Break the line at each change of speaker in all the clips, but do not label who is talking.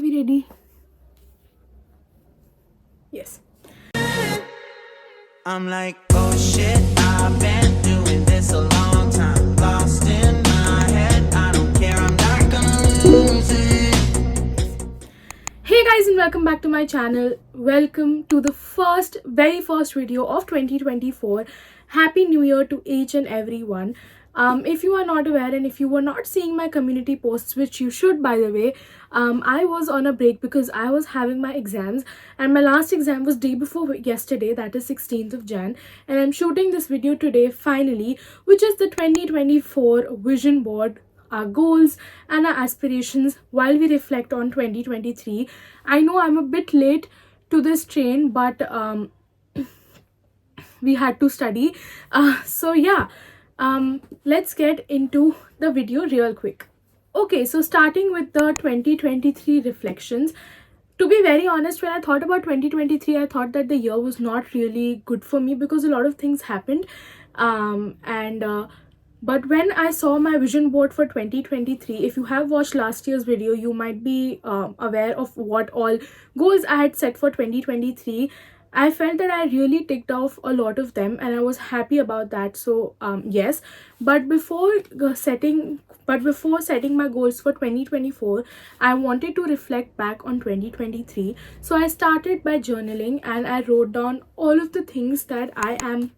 we ready? Yes.
I'm like, oh shit, I've been doing this a long time. Lost in my head, I don't care, I'm not gonna lose it.
Hey guys, and welcome back to my channel. Welcome to the very first video of 2024. Happy New Year to each and everyone. If you are not aware and if you were not seeing my community posts, which you should by the way, I was on a break because I was having my exams, and my last exam was day before yesterday, that is 16th of Jan, and I'm shooting this video today finally, which is the 2024 vision board, our goals and our aspirations while we reflect on 2023. I know I'm a bit late to this train, but we had to study. So yeah, let's get into the video real quick. Okay, so starting with the 2023 reflections. To be very honest, when I thought about 2023, I thought that the year was not really good for me because a lot of things happened. And But when I saw my vision board for 2023, if you have watched last year's video, you might be aware of what all goals I had set for 2023. I felt that I really ticked off a lot of them, and I was happy about that. So yes, but before setting my goals for 2024, I wanted to reflect back on 2023. So I started by journaling, and I wrote down all of the things that I am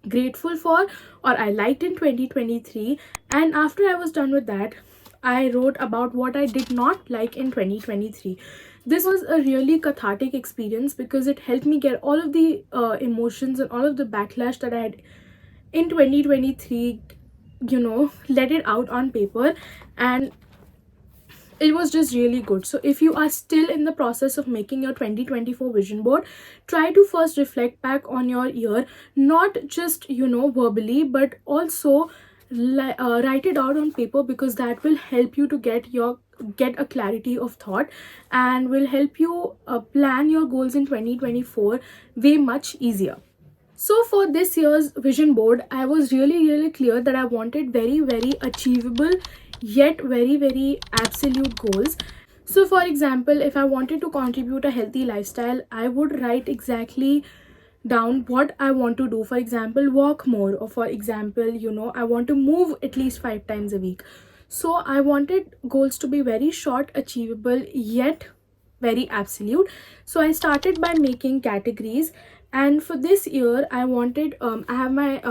grateful for or I liked in 2023. And after I was done with that, I wrote about what I did not like in 2023. This was a really cathartic experience because it helped me get all of the emotions and all of the backlash that I had in 2023, let it out on paper, and it was just really good. So if you are still in the process of making your 2024 vision board, try to first reflect back on your year, not just verbally, but also write it out on paper, because that will help you to get a clarity of thought and will help you plan your goals in 2024 way much easier. So for this year's vision board, I was really clear that I wanted very achievable yet very absolute goals. So for example, if I wanted to contribute a healthy lifestyle, I would write exactly down what I want to do. For example, walk more, or for example, I want to move at least 5 times a week. So I wanted goals to be very short, achievable, yet very absolute. So I started by making categories, and for this year I wanted I have my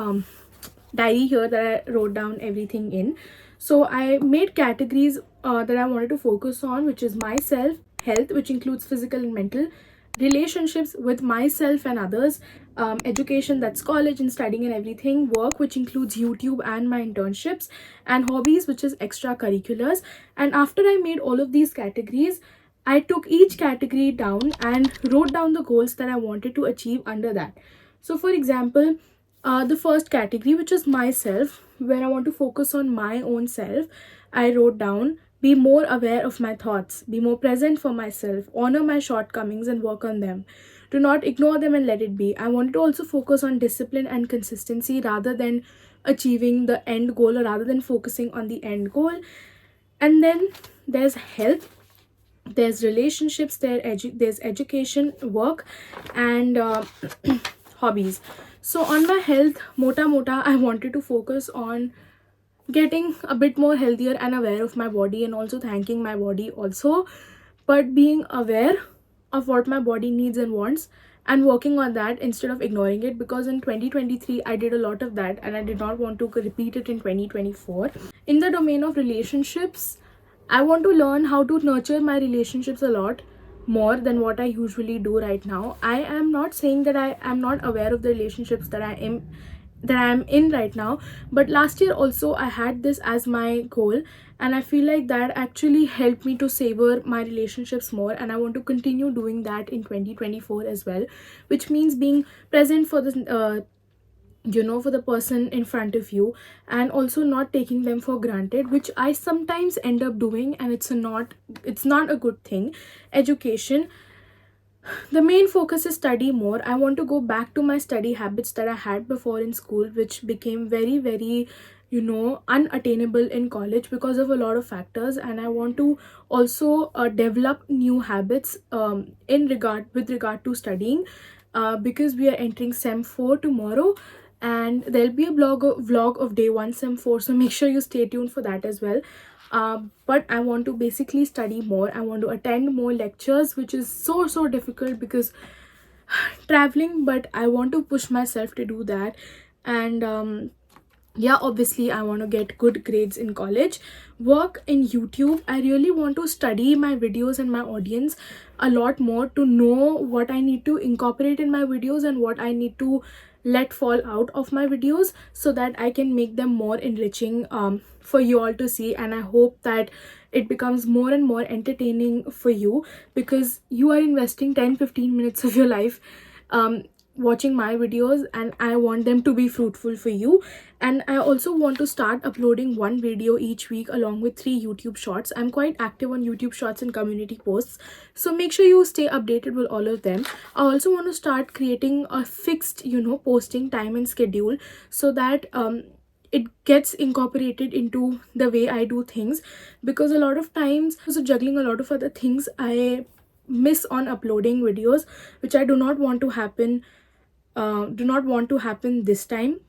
diary here that I wrote down everything in. So I made categories that I wanted to focus on, which is myself, health, which includes physical and mental, relationships with myself and others, education, that's college and studying and everything, work, which includes YouTube and my internships, and hobbies, which is extracurriculars. And after I made all of these categories, I took each category down and wrote down the goals that I wanted to achieve under that. So for example, the first category, which is myself, where I want to focus on my own self, I wrote down be more aware of my thoughts, be more present for myself, honor my shortcomings and work on them. Do not ignore them and let it be. I wanted to also focus on discipline and consistency rather than achieving the end goal, or rather than focusing on the end goal. And then there's health, there's relationships, there's education, work, and hobbies. So on my health, mota I wanted to focus on getting a bit more healthier and aware of my body, and also thanking my body also, but being aware of what my body needs and wants, and working on that instead of ignoring it, because in 2023 I did a lot of that and I did not want to repeat it in 2024. In the domain of relationships, I want to learn how to nurture my relationships a lot more than what I usually do right now. I am not saying that I am not aware of the relationships that I am in right now, but last year also I had this as my goal, and I feel like that actually helped me to savor my relationships more, and I want to continue doing that in 2024 as well, which means being present for the for the person in front of you, and also not taking them for granted, which I sometimes end up doing, and it's not a good thing. Education, the main focus is study more. I want to go back to my study habits that I had before in school, which became very unattainable in college because of a lot of factors, and I want to also develop new habits with regard to studying, because we are entering sem 4 tomorrow, and there'll be a vlog of day 1 sem 4, so make sure you stay tuned for that as well. But I want to basically study more. I want to attend more lectures, which is so difficult because traveling, but I want to push myself to do that. And yeah, obviously I want to get good grades in college. Work in YouTube, I really want to study my videos and my audience a lot more to know what I need to incorporate in my videos and what I need to let fall out of my videos, so that I can make them more enriching for you all to see. And I hope that it becomes more and more entertaining for you, because you are investing 10-15 minutes of your life watching my videos, and I want them to be fruitful for you. And I also want to start uploading one video each week along with 3 YouTube shorts. I'm quite active on YouTube shorts and community posts, so make sure you stay updated with all of them. I also want to start creating a fixed posting time and schedule, so that it gets incorporated into the way I do things, because a lot of times, because of juggling a lot of other things, I miss on uploading videos, which I do not want to happen this time.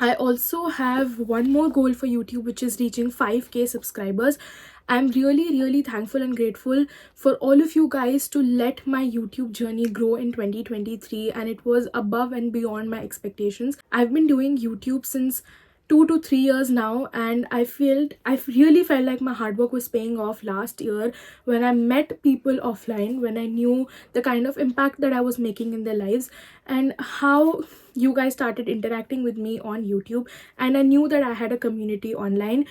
I also have one more goal for YouTube, which is reaching 5k subscribers. I'm really thankful and grateful for all of you guys to let my YouTube journey grow in 2023, and it was above and beyond my expectations. I've been doing YouTube since 2 to 3 years now, and I really felt like my hard work was paying off last year when I met people offline, when I knew the kind of impact that I was making in their lives, and how you guys started interacting with me on YouTube, and I knew that I had a community online.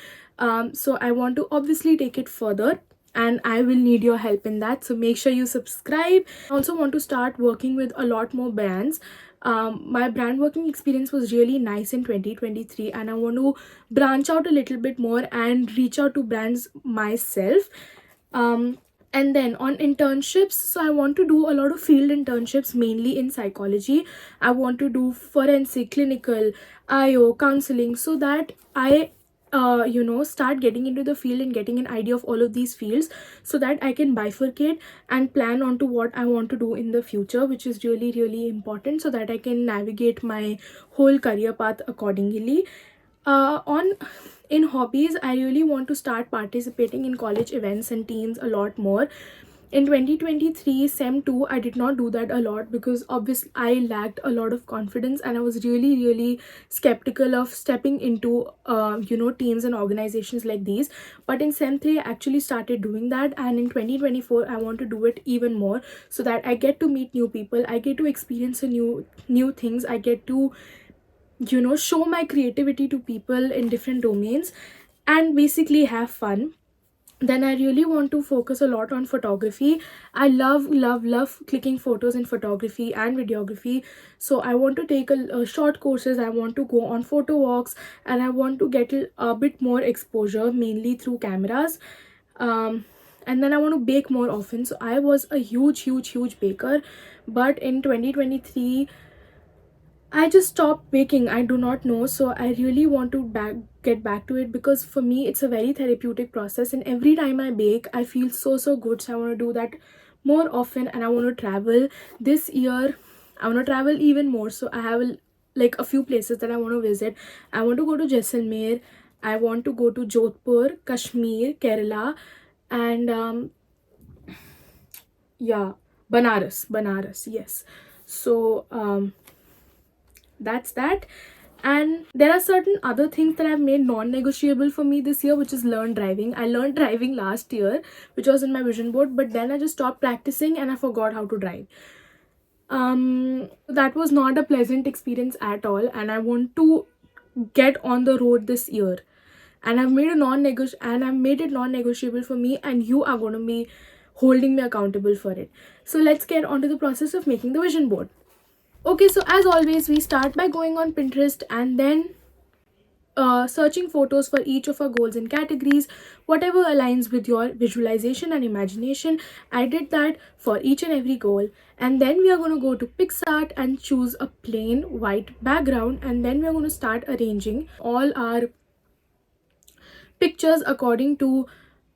So I want to obviously take it further, and I will need your help in that, so make sure you subscribe. I also want to start working with a lot more brands. My brand working experience was really nice in 2023, and I want to branch out a little bit more and reach out to brands myself. And then on internships, so I want to do a lot of field internships, mainly in psychology. I want to do forensic, clinical, IO, counseling, so that I start getting into the field and getting an idea of all of these fields, so that I can bifurcate and plan on to what I want to do in the future, which is really important, so that I can navigate my whole career path accordingly. In hobbies, I really want to start participating in college events and teams a lot more. In 2023 sem 2, I did not do that a lot because obviously I lacked a lot of confidence, and I was really skeptical of stepping into teams and organizations like these. But in sem 3, I actually started doing that, and in 2024 I want to do it even more, so that I get to meet new people, I get to experience new things, I get to show my creativity to people in different domains, and basically have fun. Then I really want to focus a lot on photography. I love clicking photos in photography and videography, so I want to take a short courses. I want to go on photo walks, and I want to get a bit more exposure, mainly through cameras. And then I want to bake more often. So I was a huge baker, but in 2023 I just stopped baking. I do not know, so I really want to get back to it, because for me it's a very therapeutic process, and every time I bake I feel so good. So I want to do that more often, and I want to travel. This year I want to travel even more, so I have like a few places that I want to visit. I want to go to Jaisalmer, I want to go to Jodhpur, Kashmir, Kerala, and yeah, Banaras, yes. So that's that. And there are certain other things that I've made non-negotiable for me this year, which is learn driving. I learned driving last year, which was in my vision board, but then I just stopped practicing and I forgot how to drive. That was not a pleasant experience at all, and I want to get on the road this year, and I've made it non-negotiable for me, and you are going to be holding me accountable for it. So let's get on to the process of making the vision board. Okay, so as always, we start by going on Pinterest and then searching photos for each of our goals and categories, whatever aligns with your visualization and imagination. I did that for each and every goal. And then we are going to go to PicsArt and choose a plain white background, and then we are going to start arranging all our pictures according to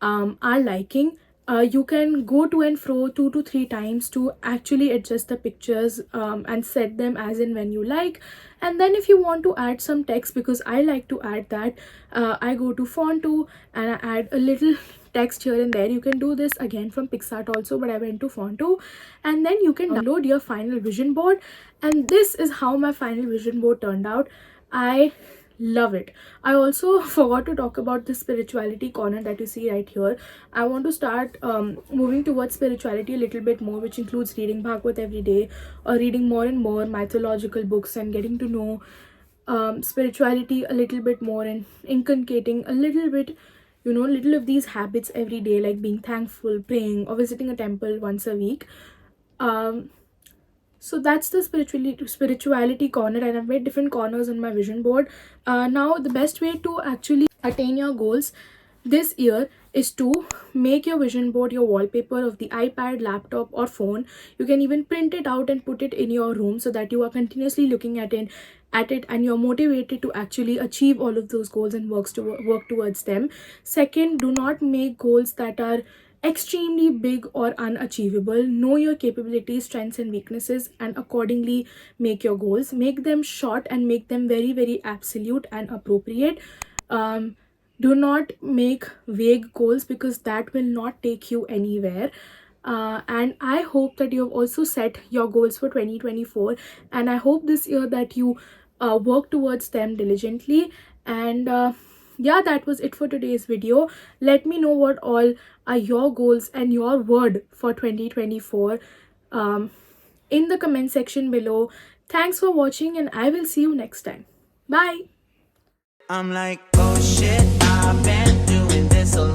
our liking. You can go to and fro 2 to 3 times to actually adjust the pictures and set them as in when you like. And then if you want to add some text, because I like to add that, I go to Fonto and I add a little text here and there. You can do this again from PicsArt also, but I went to Fonto. And then you can download your final vision board, and this is how my final vision board turned out. I love it. I also forgot to talk about the spirituality corner that you see right here. I want to start moving towards spirituality a little bit more, which includes reading Bhagavad every day, or reading more and more mythological books and getting to know spirituality a little bit more, and inculcating a little bit, little of these habits every day, like being thankful, praying, or visiting a temple once a week. um so that's the spirituality corner, and I've made different corners on my vision board. Now the best way to actually attain your goals this year is to make your vision board your wallpaper of the iPad, laptop, or phone. You can even print it out and put it in your room so that you are continuously looking at it and you're motivated to actually achieve all of those goals and work towards them. Second, do not make goals that are extremely big or unachievable. Know your capabilities, strengths, and weaknesses, and accordingly make your goals. Make them short and make them very, very absolute and appropriate. Do not make vague goals, because that will not take you anywhere. And I hope that you have also set your goals for 2024, and I hope this year that you work towards them diligently. And yeah, that was it for today's video. Let me know what all are your goals and your word for 2024 in the comment section below. Thanks for watching, and I will see you next time. Bye.
I'm like, oh shit, I've been doing this a